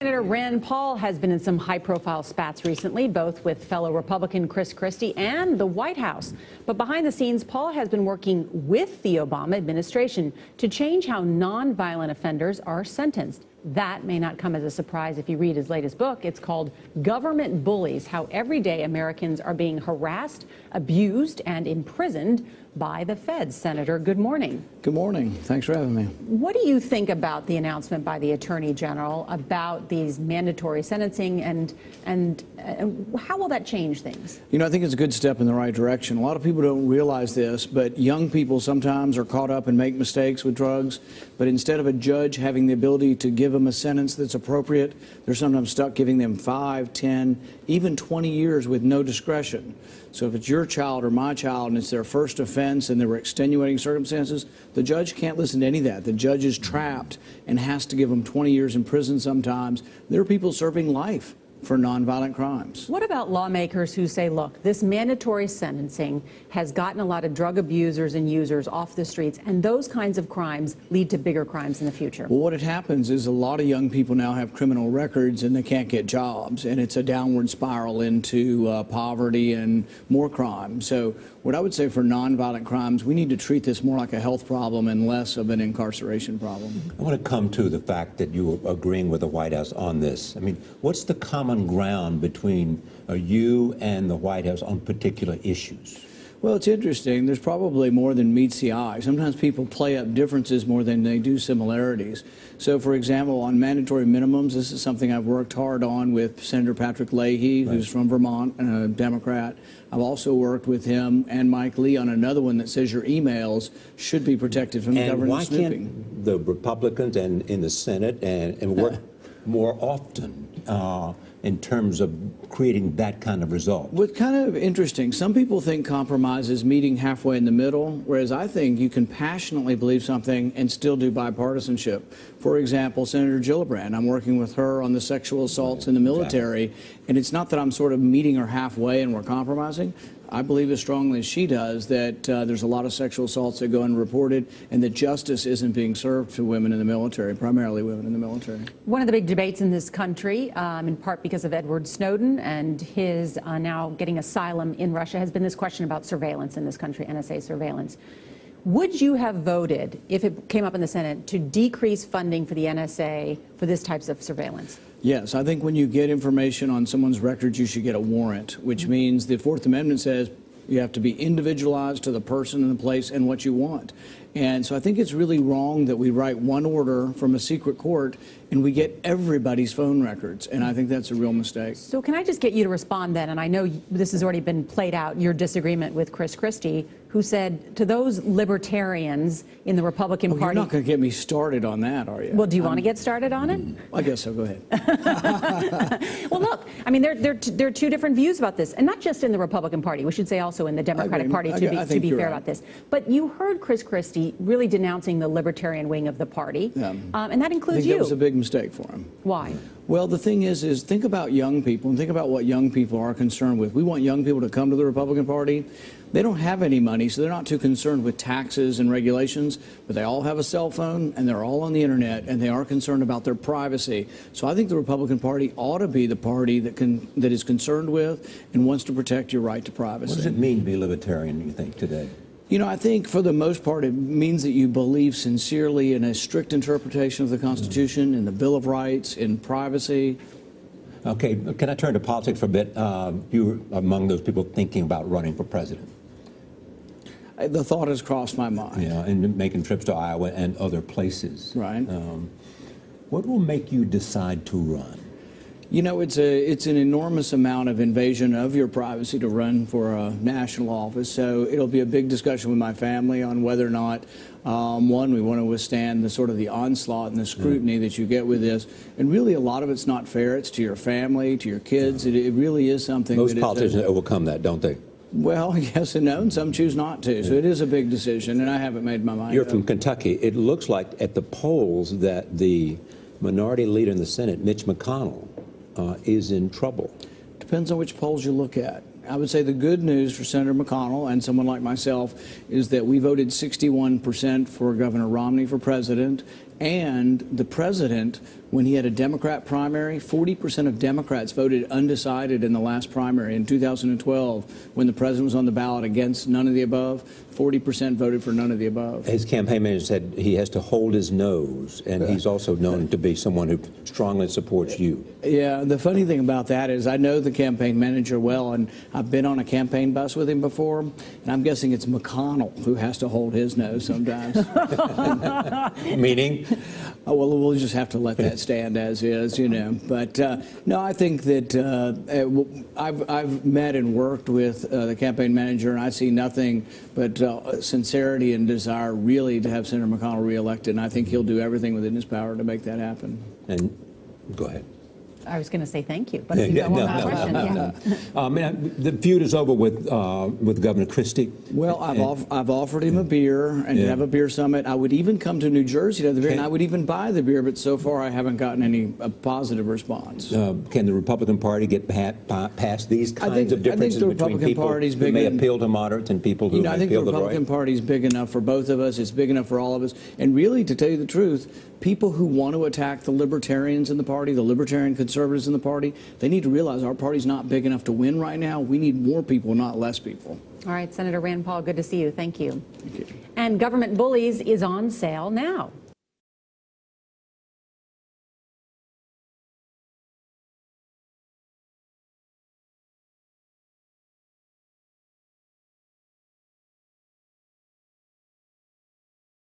Senator Rand Paul has been in some high-profile spats recently, both with fellow Republican Chris Christie and the White House. But behind the scenes, Paul has been working with the Obama administration to change how nonviolent offenders are sentenced. That may not come as a surprise if you read his latest book. It's called Government Bullies: How Everyday Americans Are Being Harassed, Abused, and Imprisoned by the Feds. Senator, good morning. Good morning. Thanks for having me. What do you think about the announcement by the Attorney General about these mandatory sentencing, and how will that change things? You know, I think it's a good step in the right direction. A lot of people don't realize this, but young people sometimes are caught up and make mistakes with drugs. But instead of a judge having the ability to give them a sentence that's appropriate, they're sometimes stuck giving them 5, 10, even 20 years with no discretion. So if it's your child or my child and it's their first offense and there were extenuating circumstances, the judge can't listen to any of that. The judge is trapped and has to give them 20 years in prison sometimes. There are people serving life for nonviolent crimes. What about lawmakers who say, look, this mandatory sentencing has gotten a lot of drug abusers and users off the streets, and those kinds of crimes lead to bigger crimes in the future? Well, what happens is a lot of young people now have criminal records and they can't get jobs, and it's a downward spiral into poverty and more crime. So what I would say for nonviolent crimes, we need to treat this more like a health problem and less of an incarceration problem. I want to come to the fact that you are agreeing with the White House on this. I mean, what's the common ground between you and the White House on particular issues? Well, it's interesting. There's probably more than meets the eye. Sometimes people play up differences more than they do similarities. So, for example, on mandatory minimums, this is something I've worked hard on with Senator Patrick Leahy, who's from Vermont and a Democrat. I've also worked with him and Mike Lee on another one that says your emails should be protected from government snooping. And why can't the Republicans and in the Senate and work more often in terms of creating that kind of result? What's kind of interesting, some people think compromise is meeting halfway in the middle, whereas I think you can passionately believe something and still do bipartisanship. For example, Senator Gillibrand, I'm working with her on the sexual assaults in the military, and it's not that I'm sort of meeting her halfway and we're compromising. I believe as strongly as she does that there's a lot of sexual assaults that go unreported and that justice isn't being served to women in the military, primarily women in the military. One of the big debates in this country, in part because of Edward Snowden and his now getting asylum in Russia, has been this question about surveillance in this country, NSA surveillance. Would you have voted, if it came up in the Senate, to decrease funding for the NSA for this types of surveillance? Yes, I think when you get information on someone's records, you should get a warrant, which means the Fourth Amendment says you have to be individualized to the person and the place and what you want. And so I think it's really wrong that we write one order from a secret court and we get everybody's phone records. And I think that's a real mistake. So can I just get you to respond then? And I know this has already been played out, your disagreement with Chris Christie, who said to those libertarians in the Republican Party. You're not going to get me started on that, are you? Well, do you want to get started on it? I guess so. Go ahead. Well, look, I mean, there are two different views about this, and not just in the Republican Party. We should say also in the Democratic Party, to be fair about this. But you heard Chris Christie really denouncing the libertarian wing of the party, and that includes I think you. that was a big mistake for him. Why? Well, the thing is think about young people and think about what young people are concerned with. We want young people to come to the Republican Party. They don't have any money, so they're not too concerned with taxes and regulations, but they all have a cell phone and they're all on the internet and they are concerned about their privacy. So I think the Republican Party ought to be the party that is concerned with and wants to protect your right to privacy. What does it mean to be libertarian, you think, today? You know, I think for the most part it means that you believe sincerely in a strict interpretation of the Constitution, in the Bill of Rights, in privacy. Okay, can I turn to politics for a bit? You were among those people thinking about running for president. The thought has crossed my mind. Yeah, and making trips to Iowa and other places. Right. What will make you decide to run? You know, it's an enormous amount of invasion of your privacy to run for a national office. So it'll be a big discussion with my family on whether or not, one, we want to withstand the sort of the onslaught and the scrutiny that you get with this. And really, a lot of it's not fair. It's to your family, to your kids. It really is something. Most politicians overcome that, don't they? Well, yes and no, and some choose not to. So it is a big decision, and I haven't made my mind up. You're from Kentucky. It looks like at the polls that the minority leader in the Senate, Mitch McConnell, is in trouble. Depends on which polls you look at. I would say the good news for Senator McConnell and someone like myself is that we voted 61% for Governor Romney for president, and the president when he had a Democrat primary, 40% of Democrats voted undecided in the last primary. In 2012, when the president was on the ballot against none of the above, 40% voted for none of the above. His campaign manager said he has to hold his nose, and he's also known to be someone who strongly supports you. Yeah, the funny thing about that is I know the campaign manager well, and I've been on a campaign bus with him before, and I'm guessing it's McConnell who has to hold his nose sometimes. Meaning? Oh, well, we'll just have to let that stand as is, you know. But no, I think that I've met and worked with the campaign manager, and I see nothing but sincerity and desire really to have Senator McConnell reelected, and I think he'll do everything within his power to make that happen. And go ahead. I was going to say thank you, but if you don't want that question, The feud is over with Governor Christie. Well, I've offered him a beer and to have a beer summit. I would even come to New Jersey to have the beer, and I would even buy the beer, but so far I haven't gotten any positive response. Can the Republican Party get past these kinds of differences between people who may appeal to moderates and people who may appeal to the right? I think the Republican Party is big enough for both of us. It's big enough for all of us. And really, to tell you the truth, people who want to attack the libertarians in the party, the libertarian conservatives in the party, they need to realize our party's not big enough to win right now. We need more people, not less people. All right, Senator Rand Paul, good to see you. Thank you. Thank you. And Government Bullies is on sale now.